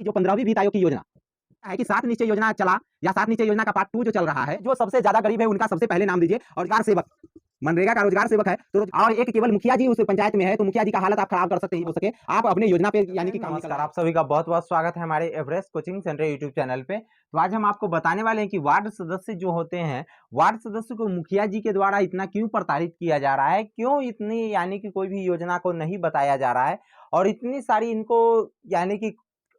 जो 15वीं वित्त आयोग की योजना है कि 7 निश्चय योजना चला या 7 निश्चय योजना का पार्ट 2 जो चल रहा है, जो सबसे ज्यादा गरीब है उनका सबसे पहले नाम दीजिए। और रोजगार सेवक, मनरेगा का रोजगार सेवक है तो और एक केवल मुखिया जी उस पंचायत में है, तो मुखिया जी का हालत आप खराब कर सकते हैं हो सके आप अपने योजना पे यानी कि काम नमस्कार, आप सभी का बहुत बहुत स्वागत है हमारे Everest coaching centre YouTube channel पे। तो आज हम आपको बताने वाले हैं कि वार्ड सदस्य जो होते हैं, वार्ड सदस्य को मुखिया जी के द्वारा इतना क्यों प्रताड़ित किया जा रहा है, क्यों इतनी यानी कि कोई भी योजना को नहीं बताया जा रहा है और इतनी सारी इनको यानी कि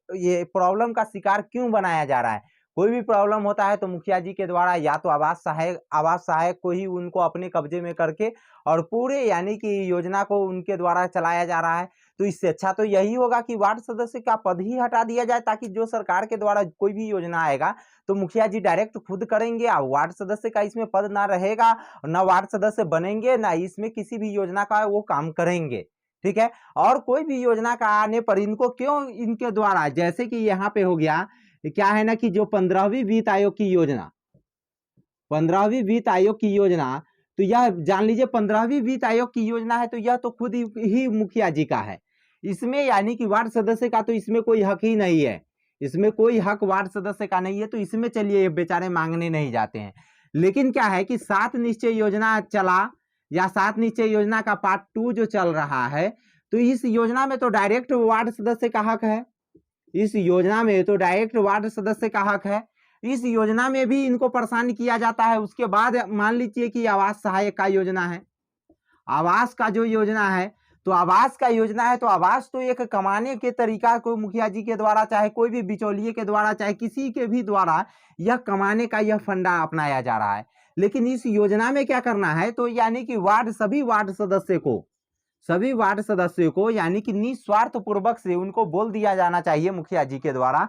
ये प्रॉब्लम का शिकार क्यों बनाया जा रहा है। कोई भी प्रॉब्लम होता है तो मुखिया जी के द्वारा या तो आवास सहायक को ही उनको अपने कब्जे में करके और पूरे यानी कि योजना को उनके द्वारा चलाया जा रहा है। तो इससे अच्छा तो यही होगा कि वार्ड सदस्य का पद ही हटा दिया जाए, ताकि जो सरकार के द्वारा कोई भी योजना आएगा तो मुखिया जी डायरेक्ट खुद करेंगे और वार्ड सदस्य का इसमें पद ना रहेगा, ना वार्ड सदस्य बनेंगे, ना इसमें किसी भी योजना का वो काम करेंगे। ठीक है। और कोई भी योजना का आने पर इनको क्यों इनके द्वारा, जैसे कि यहाँ पे हो गया क्या है ना कि जो 15वीं वित्त आयोग की योजना, 15वीं वित्त आयोग की योजना, तो यह जान लीजिए 15वीं वित्त आयोग की योजना है तो यह तो खुद ही मुखिया जी का है। इसमें यानी कि वार्ड सदस्य का तो इसमें कोई हक ही नहीं है, इसमें कोई हक वार्ड सदस्य का नहीं है, तो इसमें चलिए ये बेचारे मांगने नहीं जाते हैं। लेकिन क्या है कि 7 निश्चय योजना चला या 7 निश्चय योजना का पार्ट 2 जो चल रहा है, तो इस योजना में तो डायरेक्ट वार्ड सदस्य का हक है, इस योजना में तो डायरेक्ट वार्ड सदस्य का हक है। इस योजना में भी इनको परेशान किया जाता है। उसके बाद मान लीजिए कि आवास सहायक का योजना है, आवास का जो योजना है, तो आवास का योजना है तो आवास तो एक कमाने के तरीका को मुखिया जी के द्वारा, चाहे कोई भी बिचौलिए के द्वारा, चाहे किसी के भी द्वारा यह कमाने का यह फंडा अपनाया जा रहा है। लेकिन इस योजना में क्या करना है, तो यानी कि सभी वार्ड सदस्य को यानी कि निस्वार्थ पूर्वक से उनको बोल दिया जाना चाहिए मुखिया जी के द्वारा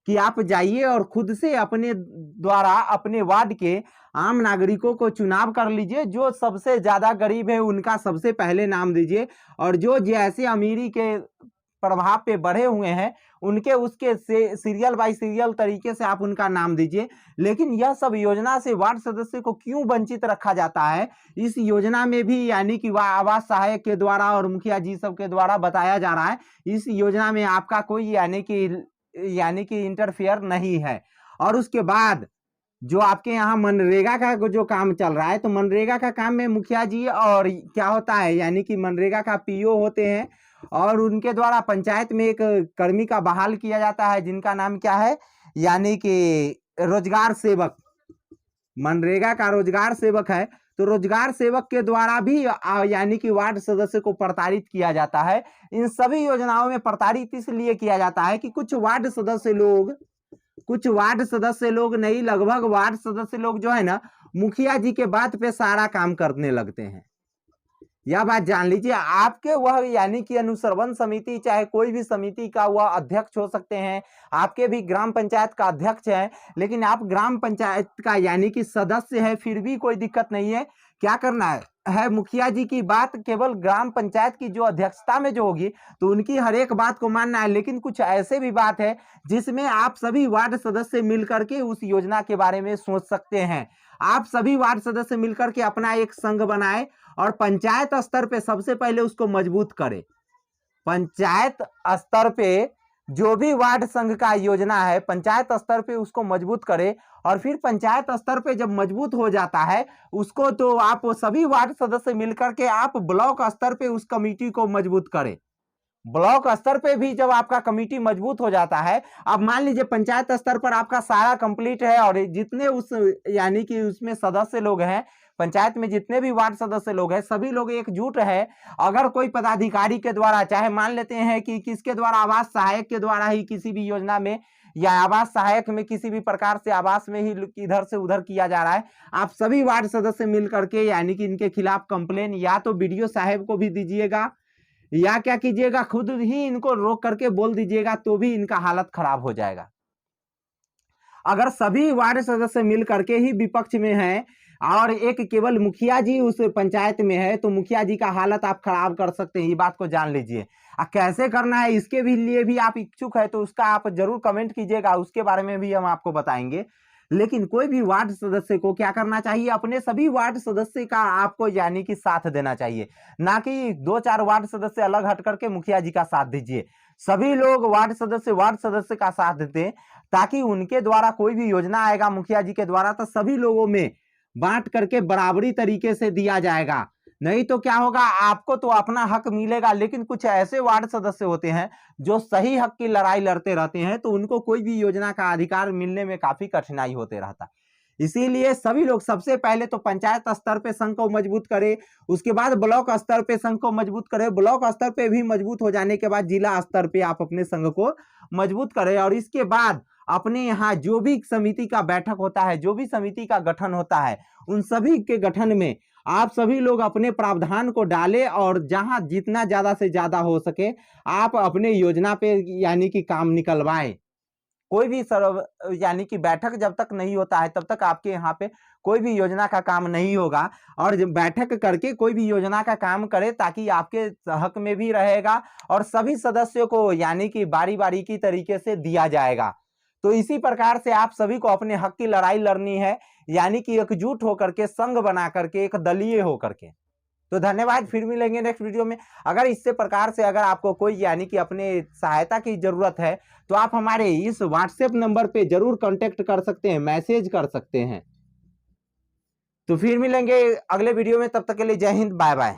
कि आप जाइए और खुद से अपने द्वारा अपने वार्ड के आम नागरिकों को चुनाव कर लीजिए, जो सबसे ज्यादा गरीब है उनका सबसे पहले नाम दीजिए, और जो जैसे अमीरी के प्रभाव पे बढ़े हुए हैं उनके उसके से सीरियल बाय सीरियल तरीके से आप उनका नाम दीजिए। लेकिन यह सब योजना से वार्ड सदस्य को क्यों वंचित रखा जाता है, इस योजना में भी यानी कि वह आवास सहायक के द्वारा और मुखिया जी सब के द्वारा बताया जा रहा है, इस योजना में आपका कोई यानी कि इंटरफेयर नहीं है। और उसके बाद जो आपके यहाँ मनरेगा का जो काम चल रहा है, तो मनरेगा का काम में मुखिया जी और क्या होता है यानी कि मनरेगा का पीओ होते हैं और उनके द्वारा पंचायत में एक कर्मी का बहाल किया जाता है जिनका नाम क्या है, यानी कि रोजगार सेवक। मनरेगा का रोजगार सेवक है, तो रोजगार सेवक के द्वारा भी यानी कि वार्ड सदस्य को प्रताड़ित किया जाता है। इन सभी योजनाओं में प्रताड़ित इसलिए किया जाता है कि कुछ वार्ड सदस्य लोग नहीं, लगभग वार्ड सदस्य लोग जो है ना, मुखिया जी के बात पे सारा काम करने लगते हैं। यह बात जान लीजिए। आपके वह यानी कि अनुश्रवण समिति, चाहे कोई भी समिति का वह अध्यक्ष हो सकते हैं, आपके भी ग्राम पंचायत का अध्यक्ष है, लेकिन आप ग्राम पंचायत का यानी कि सदस्य है, फिर भी कोई दिक्कत नहीं है। क्या करना है मुखिया जी की बात केवल ग्राम पंचायत की जो अध्यक्षता में जो होगी तो उनकी हर एक बात को मानना है। लेकिन कुछ ऐसे भी बात है जिसमें आप सभी वार्ड सदस्य मिलकर के उस योजना के बारे में सोच सकते हैं। आप सभी वार्ड सदस्य मिलकर के अपना एक संघ बनाए और पंचायत स्तर पे सबसे पहले उसको मजबूत करें। पंचायत स्तर पे जो भी वार्ड संघ का योजना है, पंचायत स्तर पे उसको मजबूत करें, और फिर पंचायत स्तर पे जब मजबूत हो जाता है उसको तो आप सभी वार्ड सदस्य मिलकर के आप ब्लॉक स्तर पे उस कमेटी को मजबूत करें। ब्लॉक स्तर पे भी जब आपका कमेटी मजबूत हो जाता है, अब मान लीजिए पंचायत स्तर पर आपका सारा कंप्लीट है और जितने उस यानी कि उसमें सदस्य लोग हैं, पंचायत में जितने भी वार्ड सदस्य लोग हैं, सभी लोग एकजुट है। अगर कोई पदाधिकारी के द्वारा, चाहे मान लेते हैं कि किसके द्वारा, आवास सहायक के द्वारा ही किसी भी योजना में या आवास सहायक में किसी भी प्रकार से आवास में ही इधर से उधर किया जा रहा है, आप सभी वार्ड सदस्य मिलकर के यानी कि इनके खिलाफ कंप्लेन या तो बीडीओ साहब को भी दीजिएगा या क्या कीजिएगा खुद ही इनको रोक करके बोल दीजिएगा, तो भी इनका हालत खराब हो जाएगा। अगर सभी वार्ड सदस्य मिल करके ही विपक्ष में हैं और एक केवल मुखिया जी उस पंचायत में है, तो मुखिया जी का हालत आप खराब कर सकते हैं, ये बात को जान लीजिए। कैसे करना है इसके भी लिए भी आप इच्छुक है तो उसका आप जरूर कमेंट कीजिएगा, उसके बारे में भी हम आपको बताएंगे। लेकिन कोई भी वार्ड सदस्य को क्या करना चाहिए, अपने सभी वार्ड सदस्य का आपको यानी कि साथ देना चाहिए, ना कि 2-4 वार्ड सदस्य अलग हट करके मुखिया जी का साथ दीजिए। सभी लोग वार्ड सदस्य का साथ देते, ताकि उनके द्वारा कोई भी योजना आएगा मुखिया जी के द्वारा तो सभी लोगों में बांट करके बराबरी तरीके से दिया जाएगा। नहीं तो क्या होगा, आपको तो अपना हक मिलेगा, लेकिन कुछ ऐसे वार्ड सदस्य होते हैं जो सही हक की लड़ाई लड़ते रहते हैं, तो उनको कोई भी योजना का अधिकार मिलने में काफी कठिनाई होते रहता है। इसीलिए सभी लोग सबसे पहले तो पंचायत स्तर पे संघ को मजबूत करें, उसके बाद ब्लॉक स्तर पे संघ को मजबूत करें, ब्लॉक स्तर पे भी मजबूत हो जाने के बाद जिला स्तर पे आप अपने संघ को मजबूत करें, और इसके बाद अपने यहाँ जो भी समिति का बैठक होता है, जो भी समिति का गठन होता है, उन सभी के गठन में आप सभी लोग अपने प्रावधान को डालें, और जहां जितना ज्यादा से ज्यादा हो सके आप अपने योजना पे यानी कि काम निकलवाएं। कोई भी यानी कि बैठक जब तक नहीं होता है तब तक आपके यहाँ पे कोई भी योजना का काम नहीं होगा, और जब बैठक करके कोई भी योजना का काम करे ताकि आपके हक में भी रहेगा और सभी सदस्यों को यानी कि बारी बारी की तरीके से दिया जाएगा। तो इसी प्रकार से आप सभी को अपने हक की लड़ाई लड़नी है, यानी कि एकजुट होकर के, संघ बना करके, एक दलीय होकर के। तो धन्यवाद, फिर मिलेंगे नेक्स्ट वीडियो में। अगर इससे प्रकार से अगर आपको कोई यानी कि अपने सहायता की जरूरत है तो आप हमारे इस व्हाट्सएप नंबर पे जरूर कांटेक्ट कर सकते हैं, मैसेज कर सकते हैं। तो फिर मिलेंगे अगले वीडियो में, तब तक के लिए जय हिंद, बाय बाय।